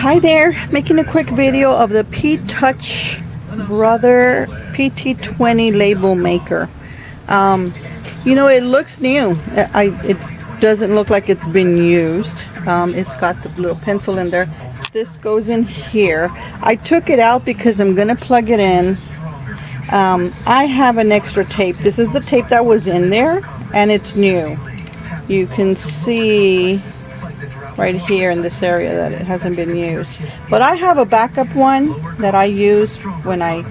Hi there, making a quick video of the P-Touch Brother PT-20 label maker. You know, it looks new. It doesn't look like it's been used. It's got the little pencil in there. This goes in here. I took it out because I'm gonna plug it in. I have an extra tape. This is the tape that was in there, and it's new. You can see right here in this area that it hasn't been used, but I have a backup one that I use when I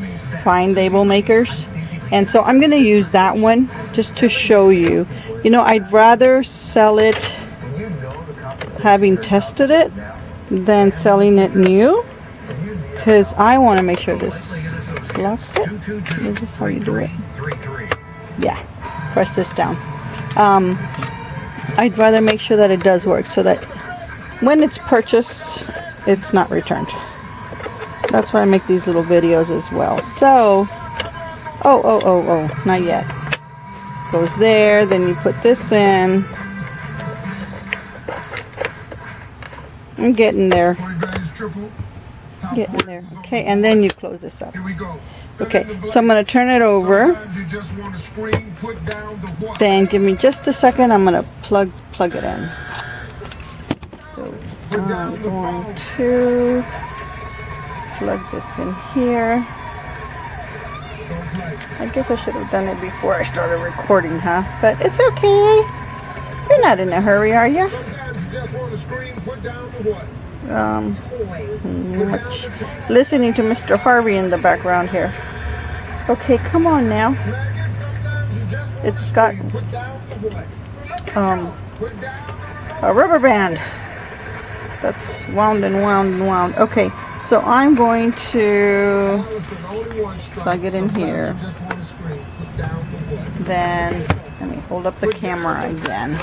find label makers, and so I'm going to use that one just to show you. You know, I'd rather sell it having tested it than selling it new, because I want to make sure this locks it. Is this how you do it? Yeah, press this down. I'd rather make sure that it does work so that when it's purchased, it's not returned. That's why I make these little videos as well. So, not yet. Goes there, then you put this in. I'm getting there. Getting there. Okay, and then you close this up. Okay, so I'm going to turn it over. Then give me just a second. I'm going to plug it in. So I'm going to plug this in here. I guess I should have done it before I started recording, huh? But it's okay. You're not in a hurry, are you? Listening to Mr. Harvey in the background here. Okay, come on now. It's got a rubber band that's wound and wound and wound. Okay, so I'm going to plug it in here. Then let me hold up the camera again.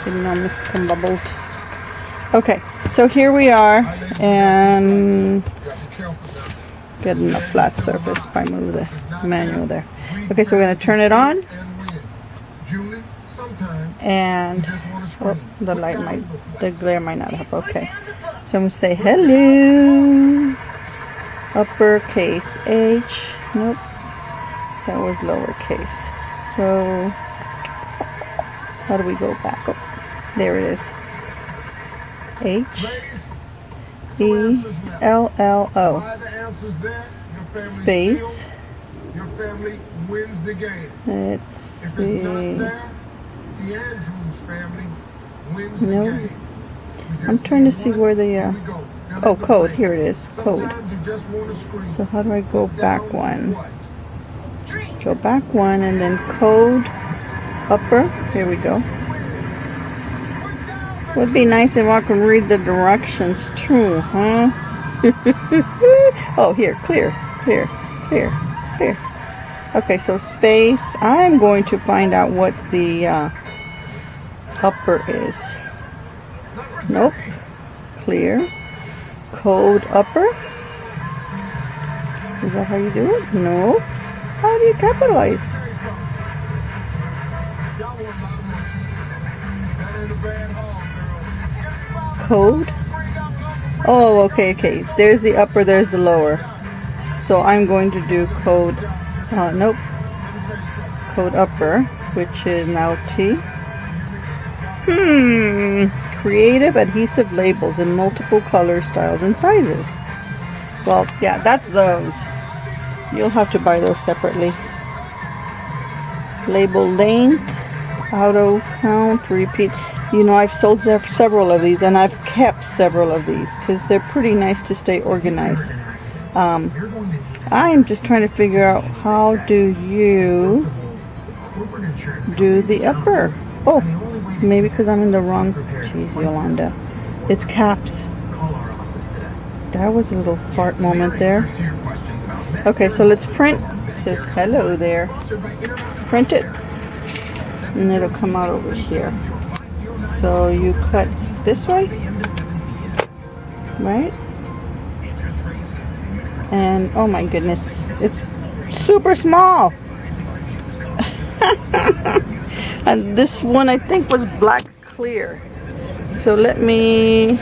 Didn't know miscombobbled. Okay, so here we are, and it's getting a flat surface by move the manual there. Okay, so we're going to turn it on, and the glare might not help. Okay, so I'm going to say hello, uppercase H. Nope, that was lowercase. So how do we go back? Oh, there it is. H E L L O space. Your family wins the game. Let's see. The Andrews family wins the game. I'm trying to see where the oh, code. Here it is. Code. So how do I go back one? Go back one and then code upper. Here we go. Would be nice if I could read the directions too, huh? Oh, here, clear. Okay, so space. I'm going to find out what the upper is. Nope. Clear. Code upper. Is that how you do it? No. How do you capitalize? Code. Oh, okay. There's the upper, there's the lower. So I'm going to do code, nope. Code upper, which is now T. Creative adhesive labels in multiple colors, styles, and sizes. Well, yeah, that's those. You'll have to buy those separately. Label length, auto count, repeat. You know, I've sold several of these, and I've kept several of these because they're pretty nice to stay organized. I'm just trying to figure out how do you do the upper. Oh, maybe because I'm in the wrong. Jeez, Yolanda. It's caps. That was a little fart moment there. Okay, so let's print. It says hello there. Print it. And it'll come out over here. So you cut this way, right? And oh my goodness, it's super small. And this one I think was black clear. So let me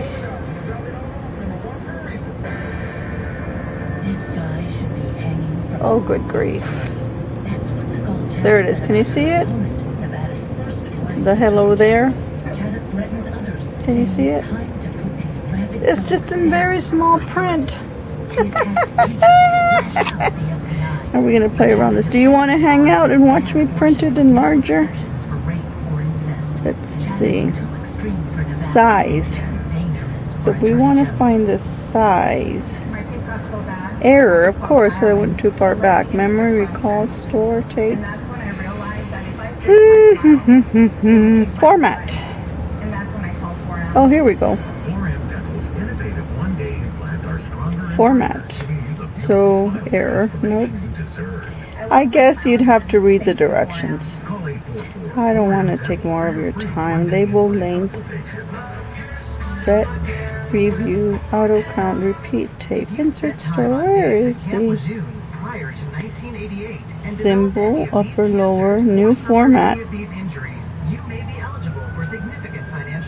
Oh, good grief. There it is. Can you see it? The hello there. Can you see it? It's just in very small print. Are we going to play around this? Do you want to hang out and watch me print it in larger? Let's see. Size. So if we want to find the size. Error, of course, I went too far back. Memory, recall, store, tape. Format. Oh, here we go. Format. So, error. Nope. I guess you'd have to read the directions. I don't want to take more of your time. Label, length, set, preview, auto count, repeat tape, insert store. Where is the symbol, upper, lower, new format?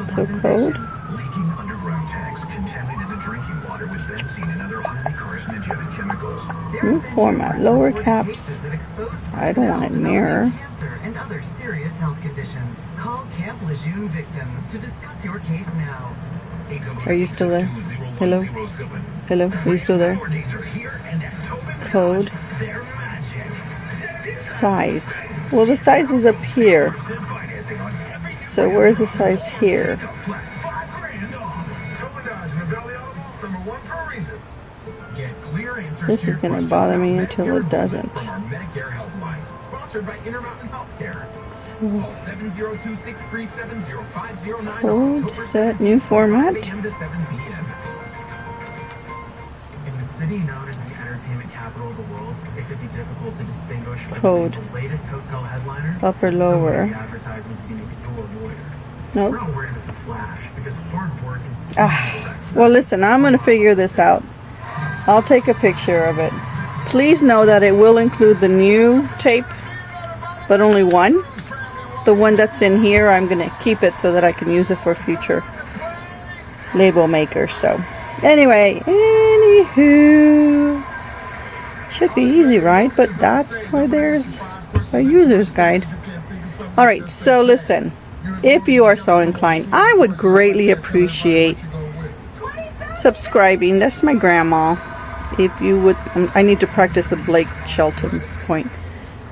So code. New format, lower caps. I don't want it mirror. And other serious health conditions. Call Camp Lejeune victims to discuss your case now. Are you still there? Hello? Hello? Are you still there? Code. Size. Well, the size is up here. So where's the size here? This is going to bother me until it doesn't. Code, set, new format. In the city known as the entertainment capital of the world, it could be difficult to distinguish Code. the latest hotel headliner. Upper, lower. Advertising to be a lawyer. Nope. We're not worried about the flash because hard work is Well, listen, I'm going to figure this out. I'll take a picture of it. Please know that it will include the new tape, but only one. The one that's in here, I'm going to keep it so that I can use it for future label makers. So, anyway, anywho, should be easy, right? But that's why there's a user's guide. Alright, so listen, if you are so inclined, I would greatly appreciate subscribing. That's my grandma. If you would, I need to practice the Blake Shelton point.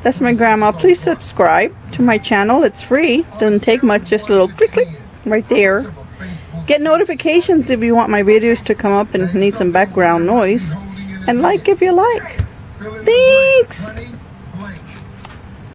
That's my grandma. Please subscribe to my channel. It's free. Doesn't take much. Just a little click, click right there. Get notifications if you want my videos to come up and need some background noise. And like if you like. Thanks.